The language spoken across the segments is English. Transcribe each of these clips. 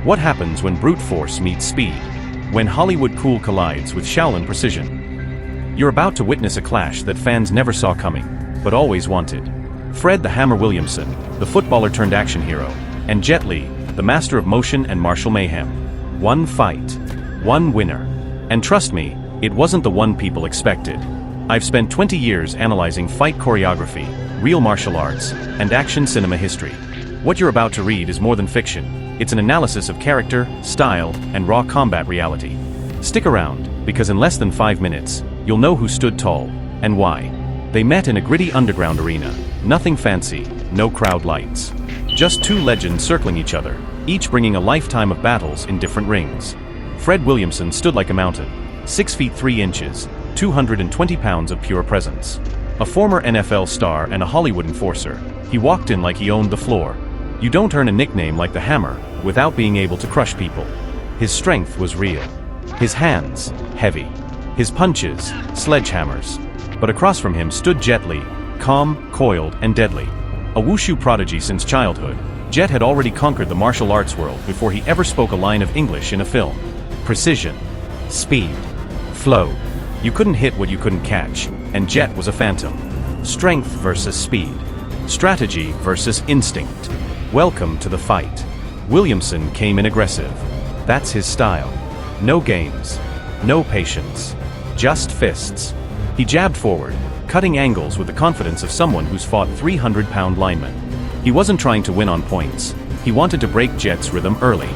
What happens when brute force meets speed? When Hollywood cool collides with Shaolin precision? You're about to witness a clash that fans never saw coming, but always wanted. Fred the Hammer Williamson, the footballer turned action hero, and Jet Li, the master of motion and martial mayhem. One fight, one winner. And trust me, it wasn't the one people expected. I've spent 20 years analyzing fight choreography, real martial arts, and action cinema history. What you're about to read is more than fiction. It's an analysis of character, style, and raw combat reality. Stick around, because in less than 5 minutes, you'll know who stood tall, and why. They met in a gritty underground arena. Nothing fancy, no crowd lights. Just two legends circling each other, each bringing a lifetime of battles in different rings. Fred Williamson stood like a mountain, 6 feet 3 inches, 220 pounds of pure presence. A former NFL star and a Hollywood enforcer, he walked in like he owned the floor. You don't earn a nickname like the Hammer without being able to crush people. His strength was real. His hands, heavy. His punches, sledgehammers. But across from him stood Jet Li, calm, coiled, and deadly. A Wushu prodigy since childhood, Jet had already conquered the martial arts world before he ever spoke a line of English in a film. Precision, speed, flow. You couldn't hit what you couldn't catch, and Jet was a phantom. Strength versus speed. Strategy versus instinct. Welcome to the fight. Williamson came in aggressive. That's his style. No games. No patience. Just fists. He jabbed forward, cutting angles with the confidence of someone who's fought 300-pound linemen. He wasn't trying to win on points. He wanted to break Jet's rhythm early.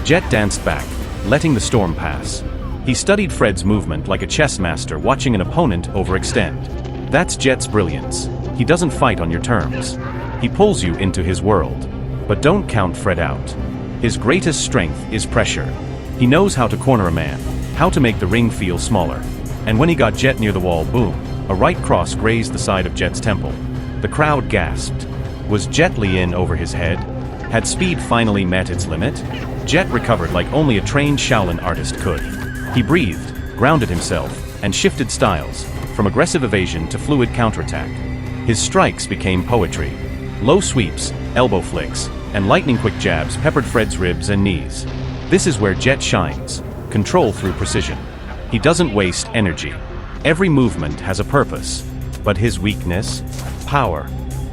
Jet danced back, letting the storm pass. He studied Fred's movement like a chess master watching an opponent overextend. That's Jet's brilliance. He doesn't fight on your terms. He pulls you into his world. But don't count Fred out. His greatest strength is pressure. He knows how to corner a man, how to make the ring feel smaller. And when he got Jet near the wall, boom, a right cross grazed the side of Jet's temple. The crowd gasped. Was Jet Li in over his head? Had speed finally met its limit? Jet recovered like only a trained Shaolin artist could. He breathed, grounded himself, and shifted styles, from aggressive evasion to fluid counterattack. His strikes became poetry. Low sweeps, elbow flicks, and lightning-quick jabs peppered Fred's ribs and knees. This is where Jet shines. Control through precision. He doesn't waste energy. Every movement has a purpose. But his weakness? Power.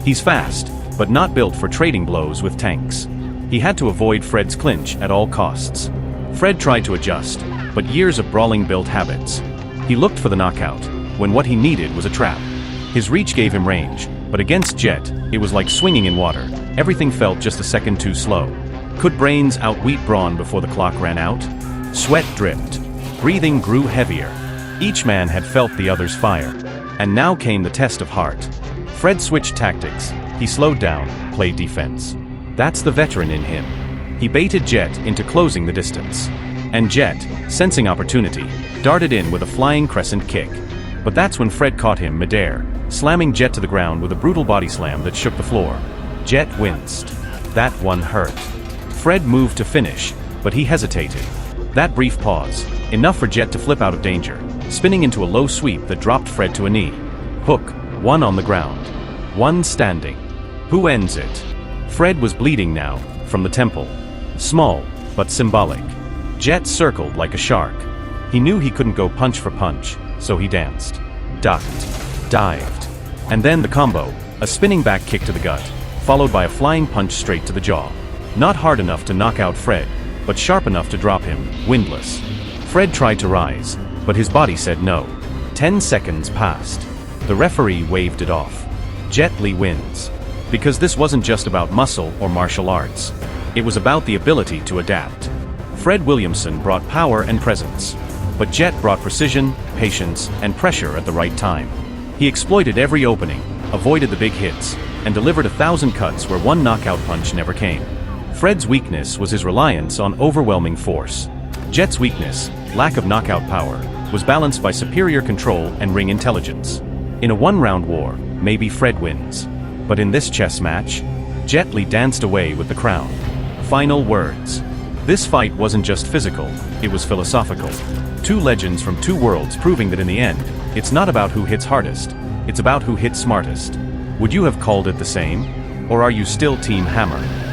He's fast, but not built for trading blows with tanks. He had to avoid Fred's clinch at all costs. Fred tried to adjust, but years of brawling built habits. He looked for the knockout, when what he needed was a trap. His reach gave him range, but against Jet, it was like swinging in water. Everything felt just a second too slow. Could brains outwit brawn before the clock ran out? Sweat dripped. Breathing grew heavier. Each man had felt the other's fire. And now came the test of heart. Fred switched tactics. He slowed down, played defense. That's the veteran in him. He baited Jet into closing the distance. And Jet, sensing opportunity, darted in with a flying crescent kick. But that's when Fred caught him midair, slamming Jet to the ground with a brutal body slam that shook the floor. Jet winced. That one hurt. Fred moved to finish, but he hesitated. That brief pause, enough for Jet to flip out of danger, spinning into a low sweep that dropped Fred to a knee. Hook, one on the ground. One standing. Who ends it? Fred was bleeding now, from the temple. Small, but symbolic. Jet circled like a shark. He knew he couldn't go punch for punch, so he danced. Ducked. Dived. And then the combo, a spinning back kick to the gut, followed by a flying punch straight to the jaw. Not hard enough to knock out Fred, but sharp enough to drop him, windless. Fred tried to rise, but his body said no. 10 seconds passed. The referee waved it off. Jet Li wins. Because this wasn't just about muscle or martial arts. It was about the ability to adapt. Fred Williamson brought power and presence. But Jet brought precision, patience, and pressure at the right time. He exploited every opening, avoided the big hits, and delivered 1,000 cuts where one knockout punch never came. Fred's weakness was his reliance on overwhelming force. Jet's weakness, lack of knockout power, was balanced by superior control and ring intelligence. In a one-round war, maybe Fred wins. But in this chess match, Jet Li danced away with the crown. Final words. This fight wasn't just physical, it was philosophical. Two legends from two worlds proving that in the end, it's not about who hits hardest, it's about who hits smartest. Would you have called it the same? Or are you still Team Hammer?